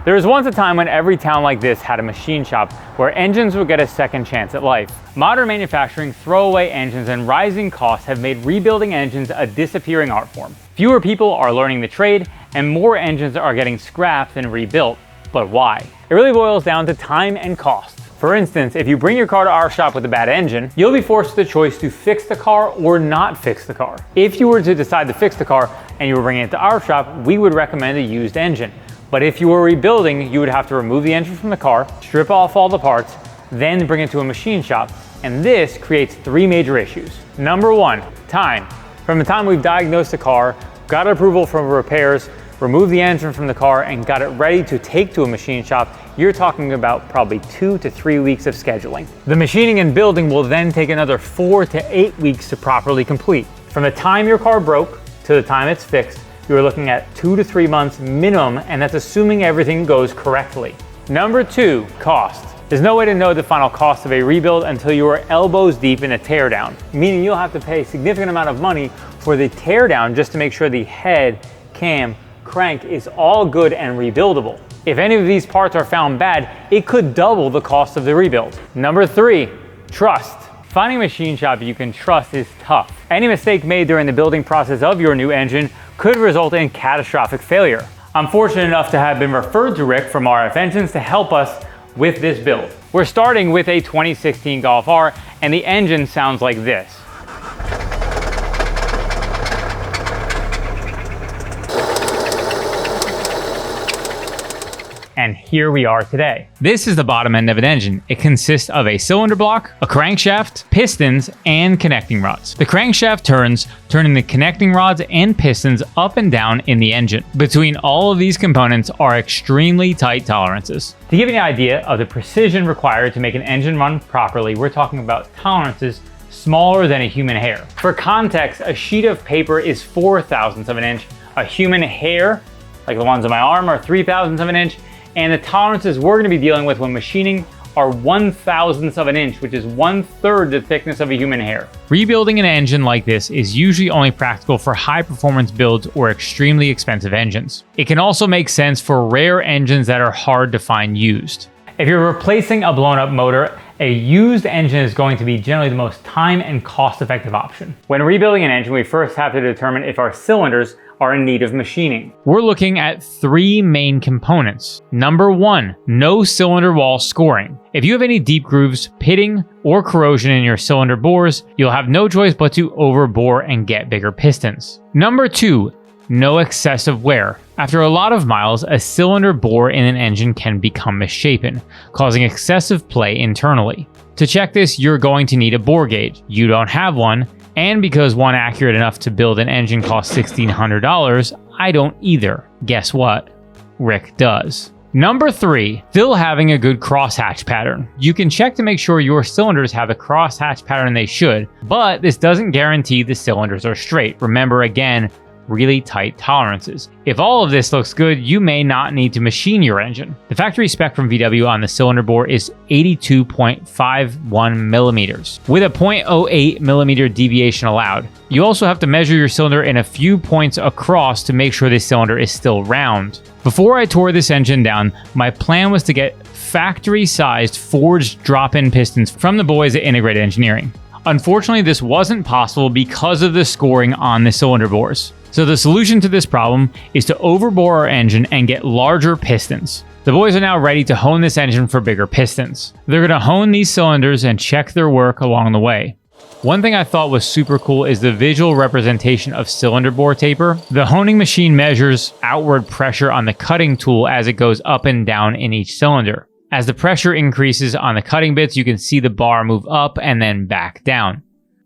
There was once a time when every town like this had a machine shop where engines would get a second chance at life. Modern manufacturing, throwaway engines, and rising costs have made rebuilding engines a disappearing art form. Fewer people are learning the trade, and more engines are getting scrapped than rebuilt. But why? It really boils down to time and cost. For instance, if you bring your car to our shop with a bad engine, you'll be forced with the choice to fix the car or not fix the car. If you were to decide to fix the car and you were bringing it to our shop, we would recommend a used engine. But if you were rebuilding, you would have to remove the engine from the car, strip off all the parts, then bring it to a machine shop. And this creates three major issues. Number one, time. From the time we've diagnosed the car, got approval for repairs, removed the engine from the car, and got it ready to take to a machine shop, you're talking about probably 2 to 3 weeks of scheduling. The machining and building will then take another 4 to 8 weeks to properly complete. From the time your car broke to the time it's fixed, you're looking at 2 to 3 months minimum, and that's assuming everything goes correctly. Number two, cost. There's no way to know the final cost of a rebuild until you are elbows deep in a teardown, meaning you'll have to pay a significant amount of money for the teardown just to make sure the head, cam, crank is all good and rebuildable. If any of these parts are found bad, it could double the cost of the rebuild. Number three, trust. Finding a machine shop you can trust is tough. Any mistake made during the building process of your new engine could result in catastrophic failure. I'm fortunate enough to have been referred to Rick from RF Engines to help us with this build. We're starting with a 2016 Golf R, and the engine sounds like this. And here we are today. This is the bottom end of an engine. It consists of a cylinder block, a crankshaft, pistons, and connecting rods. The crankshaft turns, turning the connecting rods and pistons up and down in the engine. Between all of these components are extremely tight tolerances. To give you an idea of the precision required to make an engine run properly, we're talking about tolerances smaller than a human hair. For context, a sheet of paper is 4/1000ths of an inch. A human hair, like the ones on my arm, are 3/1000ths of an inch. And the tolerances we're going to be dealing with when machining are 1/1000th of an inch, which is 1/3 the thickness of a human hair. Rebuilding an engine like this is usually only practical for high performance builds or extremely expensive engines. It can also make sense for rare engines that are hard to find used. If you're replacing a blown up motor, a used engine is going to be generally the most time and cost effective option. When rebuilding an engine, we first have to determine if our cylinders are in need of machining. We're looking at three main components. Number one, no cylinder wall scoring. If you have any deep grooves, pitting, or corrosion in your cylinder bores, you'll have no choice but to overbore and get bigger pistons. Number two, no excessive wear. After a lot of miles, a cylinder bore in an engine can become misshapen, causing excessive play internally. To check this, you're going to need a bore gauge. You don't have one, and because one accurate enough to build an engine costs $1,600, I don't either. Guess what? Rick does. Number three, still having a good crosshatch pattern. You can check to make sure your cylinders have the crosshatch pattern they should, but this doesn't guarantee the cylinders are straight. Remember again, really tight tolerances. If all of this looks good, you may not need to machine your engine. The factory spec from VW on the cylinder bore is 82.51 millimeters, with a 0.08 millimeter deviation allowed. You also have to measure your cylinder in a few points across to make sure the cylinder is still round. Before I tore this engine down, my plan was to get factory-sized forged drop-in pistons from the boys at Integrated Engineering. Unfortunately, this wasn't possible because of the scoring on the cylinder bores. So the solution to this problem is to overbore our engine and get larger pistons. The boys are now ready to hone this engine for bigger pistons. They're going to hone these cylinders and check their work along the way. One thing I thought was super cool is the visual representation of cylinder bore taper. The honing machine measures outward pressure on the cutting tool as it goes up and down in each cylinder. As the pressure increases on the cutting bits, you can see the bar move up and then back down.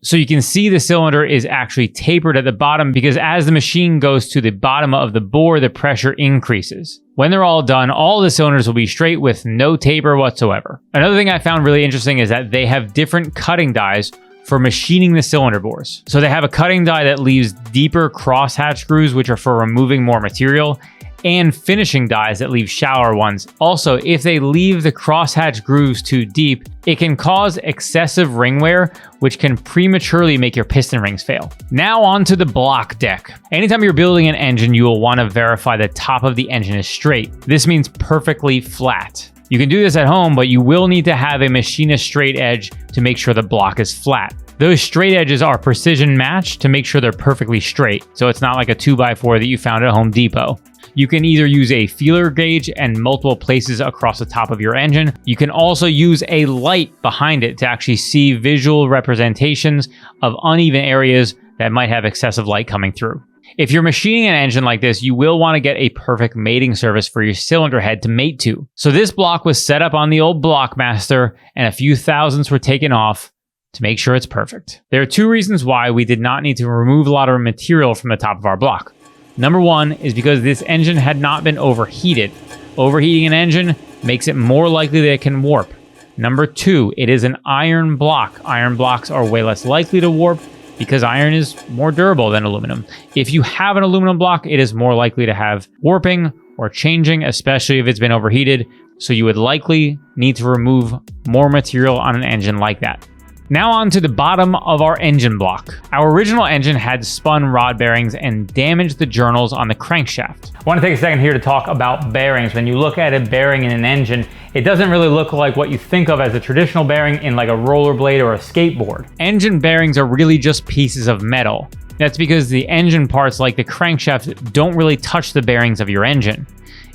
So you can see the cylinder is actually tapered at the bottom because as the machine goes to the bottom of the bore, the pressure increases. When they're all done, all the cylinders will be straight with no taper whatsoever. Another thing I found really interesting is that they have different cutting dies for machining the cylinder bores. So they have a cutting die that leaves deeper crosshatch grooves, which are for removing more material, and finishing dies that leave shallower ones. Also, if they leave the crosshatch grooves too deep, it can cause excessive ring wear, which can prematurely make your piston rings fail. Now onto the block deck. Anytime you're building an engine, you will want to verify the top of the engine is straight. This means perfectly flat. You can do this at home, but you will need to have a machinist straight edge to make sure the block is flat. Those straight edges are precision matched to make sure they're perfectly straight, so it's not like a 2x4 that you found at Home Depot. You can either use a feeler gauge and multiple places across the top of your engine. You can also use a light behind it to actually see visual representations of uneven areas that might have excessive light coming through. If you're machining an engine like this, you will want to get a perfect mating surface for your cylinder head to mate to. So this block was set up on the old Blockmaster, and a few thousandths were taken off to make sure it's perfect. There are two reasons why we did not need to remove a lot of material from the top of our block. Number one is because this engine had not been overheated. Overheating an engine makes it more likely that it can warp. Number two, it is an iron block. Iron blocks are way less likely to warp because iron is more durable than aluminum. If you have an aluminum block, it is more likely to have warping or changing, especially if it's been overheated. So you would likely need to remove more material on an engine like that. Now on to the bottom of our engine block. Our original engine had spun rod bearings and damaged the journals on the crankshaft. I want to take a second here to talk about bearings. When you look at a bearing in an engine, it doesn't really look like what you think of as a traditional bearing in like a rollerblade or a skateboard. Engine bearings are really just pieces of metal. That's because the engine parts like the crankshaft don't really touch the bearings of your engine.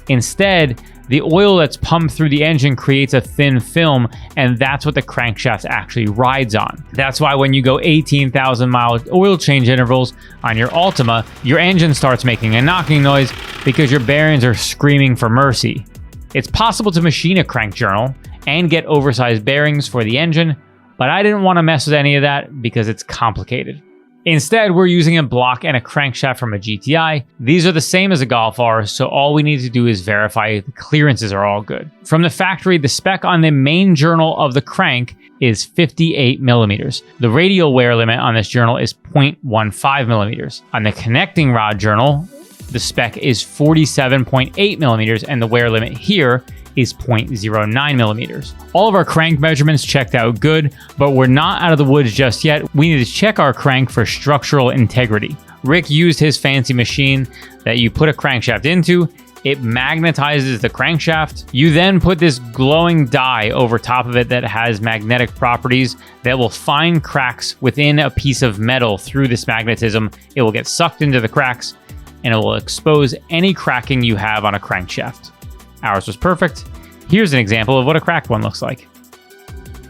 Instead, the oil that's pumped through the engine creates a thin film, and that's what the crankshaft actually rides on. That's why when you go 18,000 mile oil change intervals on your Altima, your engine starts making a knocking noise because your bearings are screaming for mercy. It's possible to machine a crank journal and get oversized bearings for the engine, but I didn't want to mess with any of that because it's complicated. Instead, we're using a block and a crankshaft from a GTI. These are the same as a Golf R, so all we need to do is verify the clearances are all good. From the factory, the spec on the main journal of the crank is 58 millimeters. The radial wear limit on this journal is 0.15 millimeters. On the connecting rod journal, the spec is 47.8 millimeters, and the wear limit here is 0.09 millimeters. All of our crank measurements checked out good, but we're not out of the woods just yet. We need to check our crank for structural integrity. Rick used his fancy machine that you put a crankshaft into. It magnetizes the crankshaft. You then put this glowing dye over top of it that has magnetic properties that will find cracks within a piece of metal through this magnetism. It will get sucked into the cracks and it will expose any cracking you have on a crankshaft. Ours was perfect. Here's an example of what a cracked one looks like.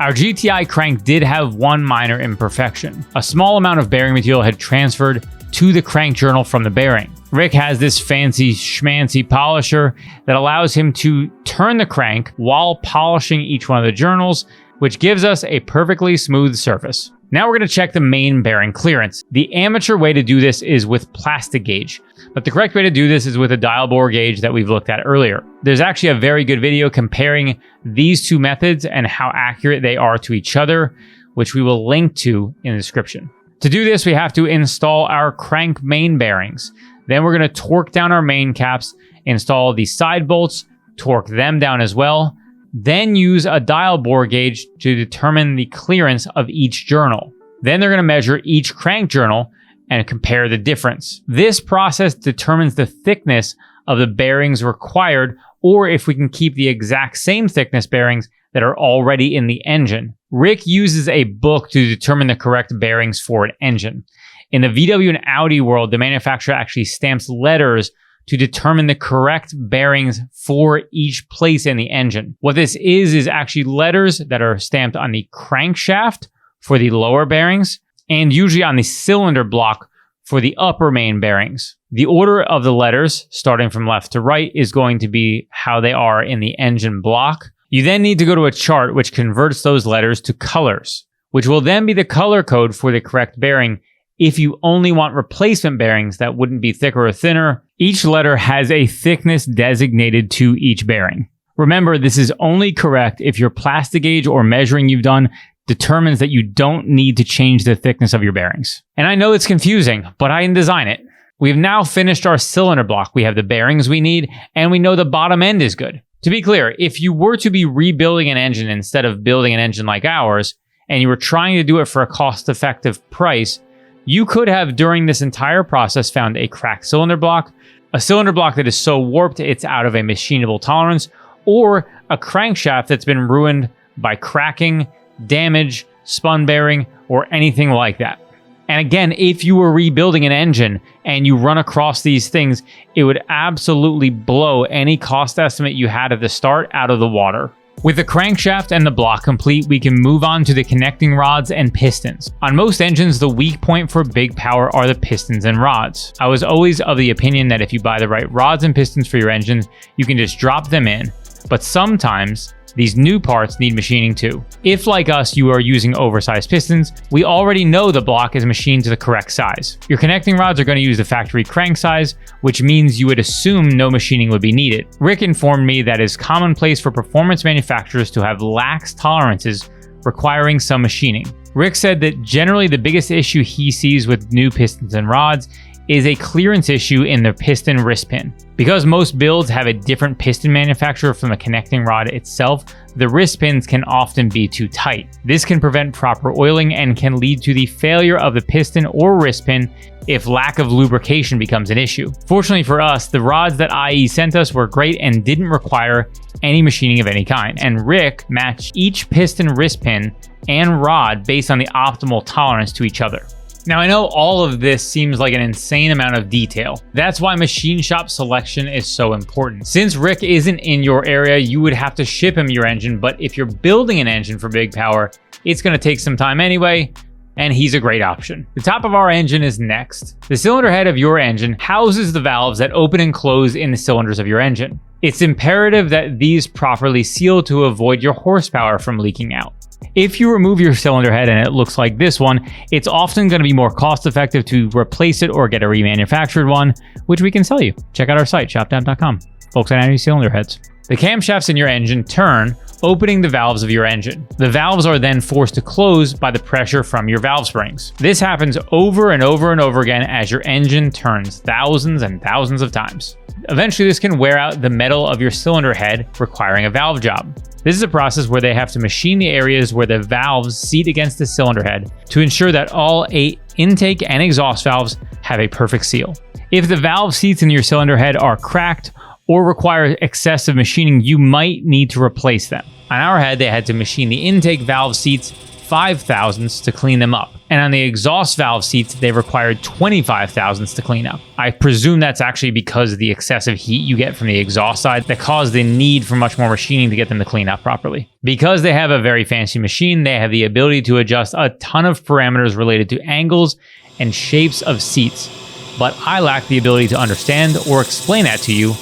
Our GTI crank did have one minor imperfection. A small amount of bearing material had transferred to the crank journal from the bearing. Rick has this fancy schmancy polisher that allows him to turn the crank while polishing each one of the journals, which gives us a perfectly smooth surface. Now we're going to check the main bearing clearance. The amateur way to do this is with plastic gauge, but the correct way to do this is with a dial bore gauge that we've looked at earlier. There's actually a very good video comparing these two methods and how accurate they are to each other, which we will link to in the description. To do this, we have to install our crank main bearings. Then we're going to torque down our main caps, install the side bolts, torque them down as well, then use a dial bore gauge to determine the clearance of each journal. Then they're going to measure each crank journal and compare the difference. This process determines the thickness of the bearings required, or if we can keep the exact same thickness bearings that are already in the engine. Rick uses a book to determine the correct bearings for an engine. In the VW and Audi world, the manufacturer actually stamps letters to determine the correct bearings for each place in the engine. What this is actually letters that are stamped on the crankshaft for the lower bearings, and usually on the cylinder block for the upper main bearings. The order of the letters, starting from left to right, is going to be how they are in the engine block. You then need to go to a chart which converts those letters to colors, which will then be the color code for the correct bearing. If you only want replacement bearings that wouldn't be thicker or thinner, each letter has a thickness designated to each bearing. Remember, this is only correct if your plastic gauge or measuring you've done determines that you don't need to change the thickness of your bearings. And I know it's confusing, but I didn't design it. We've now finished our cylinder block. We have the bearings we need, and we know the bottom end is good. To be clear, if you were to be rebuilding an engine instead of building an engine like ours, and you were trying to do it for a cost-effective price, you could have, during this entire process, found a cracked cylinder block, a cylinder block that is so warped it's out of a machinable tolerance, or a crankshaft that's been ruined by cracking, damage, spun bearing, or anything like that. And again, if you were rebuilding an engine and you run across these things, it would absolutely blow any cost estimate you had at the start out of the water. With the crankshaft and the block complete, we can move on to the connecting rods and pistons. On most engines, the weak point for big power are the pistons and rods. I was always of the opinion that if you buy the right rods and pistons for your engine, you can just drop them in. But sometimes, these new parts need machining too. If, like us, you are using oversized pistons, we already know the block is machined to the correct size. Your connecting rods are going to use the factory crank size, which means you would assume no machining would be needed. Rick informed me that it's commonplace for performance manufacturers to have lax tolerances requiring some machining. Rick said that generally the biggest issue he sees with new pistons and rods is a clearance issue in the piston wrist pin. Because most builds have a different piston manufacturer from the connecting rod itself, the wrist pins can often be too tight. This can prevent proper oiling and can lead to the failure of the piston or wrist pin if lack of lubrication becomes an issue. Fortunately for us, the rods that IE sent us were great and didn't require any machining of any kind. And Rick matched each piston wrist pin and rod based on the optimal tolerance to each other. Now, I know all of this seems like an insane amount of detail. That's why machine shop selection is so important. Since Rick isn't in your area, you would have to ship him your engine, but if you're building an engine for big power, it's going to take some time anyway, and he's a great option. The top of our engine is next. The cylinder head of your engine houses the valves that open and close in the cylinders of your engine. It's imperative that these properly seal to avoid your horsepower from leaking out. If you remove your cylinder head and it looks like this one, it's often going to be more cost effective to replace it or get a remanufactured one, which we can sell you. Check out our site, shopdab.com. Folks at Cylinder Heads. The camshafts in your engine turn, opening the valves of your engine. The valves are then forced to close by the pressure from your valve springs. This happens over and over and over again as your engine turns thousands and thousands of times. Eventually, this can wear out the metal of your cylinder head, requiring a valve job. This is a process where they have to machine the areas where the valves seat against the cylinder head to ensure that all 8 intake and exhaust valves have a perfect seal. If the valve seats in your cylinder head are cracked or require excessive machining, you might need to replace them. On our head, they had to machine the intake valve seats 5 thousandths to clean them up. And on the exhaust valve seats, they required 25 thousandths to clean up. I presume that's actually because of the excessive heat you get from the exhaust side that caused the need for much more machining to get them to clean up properly. Because they have a very fancy machine, they have the ability to adjust a ton of parameters related to angles and shapes of seats. But I lack the ability to understand or explain that to you,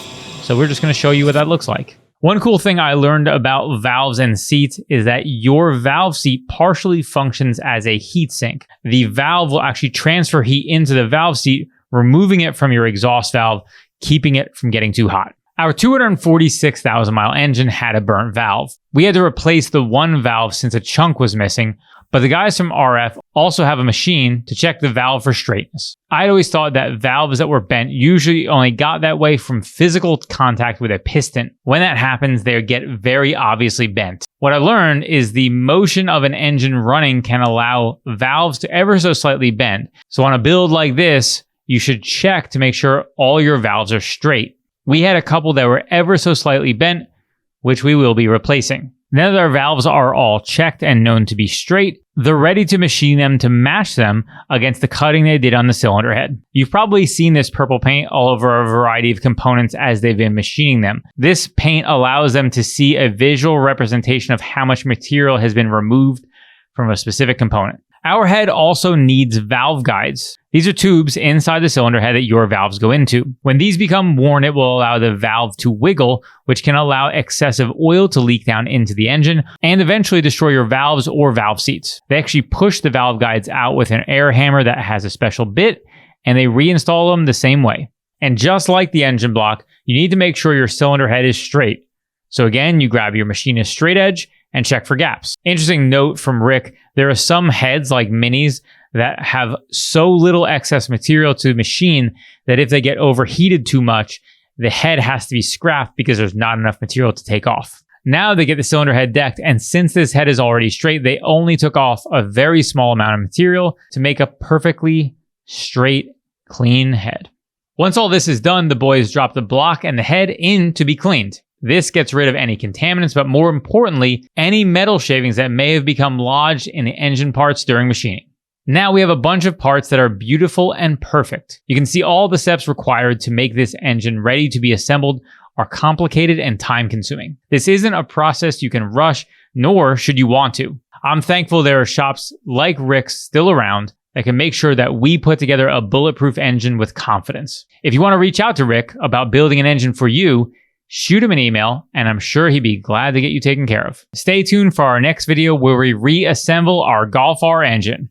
so we're just going to show you what that looks like. One cool thing I learned about valves and seats is that your valve seat partially functions as a heat sink. The valve will actually transfer heat into the valve seat, removing it from your exhaust valve, keeping it from getting too hot. Our 246,000 mile engine had a burnt valve. We had to replace the one valve since a chunk was missing, but the guys from RF also have a machine to check the valve for straightness. I'd always thought that valves that were bent usually only got that way from physical contact with a piston. When that happens, they get very obviously bent. What I learned is the motion of an engine running can allow valves to ever so slightly bend. So on a build like this, you should check to make sure all your valves are straight. We had a couple that were ever so slightly bent, which we will be replacing. Now that our valves are all checked and known to be straight, they're ready to machine them to match them against the cutting they did on the cylinder head. You've probably seen this purple paint all over a variety of components as they've been machining them. This paint allows them to see a visual representation of how much material has been removed from a specific component. Our head also needs valve guides. These are tubes inside the cylinder head that your valves go into. When these become worn, it will allow the valve to wiggle, which can allow excessive oil to leak down into the engine and eventually destroy your valves or valve seats. They actually push the valve guides out with an air hammer that has a special bit, and they reinstall them the same way. And just like the engine block, you need to make sure your cylinder head is straight. So again, you grab your machinist straight edge and check for gaps. Interesting note from Rick, there are some heads like Minis that have so little excess material to machine that if they get overheated too much, the head has to be scrapped because there's not enough material to take off. Now they get the cylinder head decked, and since this head is already straight, they only took off a very small amount of material to make a perfectly straight, clean head. Once all this is done, the boys drop the block and the head in to be cleaned. This gets rid of any contaminants, but more importantly, any metal shavings that may have become lodged in the engine parts during machining. Now we have a bunch of parts that are beautiful and perfect. You can see all the steps required to make this engine ready to be assembled are complicated and time consuming. This isn't a process you can rush, nor should you want to. I'm thankful there are shops like Rick's still around that can make sure that we put together a bulletproof engine with confidence. If you want to reach out to Rick about building an engine for you, shoot him an email, and I'm sure he'd be glad to get you taken care of. Stay tuned for our next video where we reassemble our Golf R engine.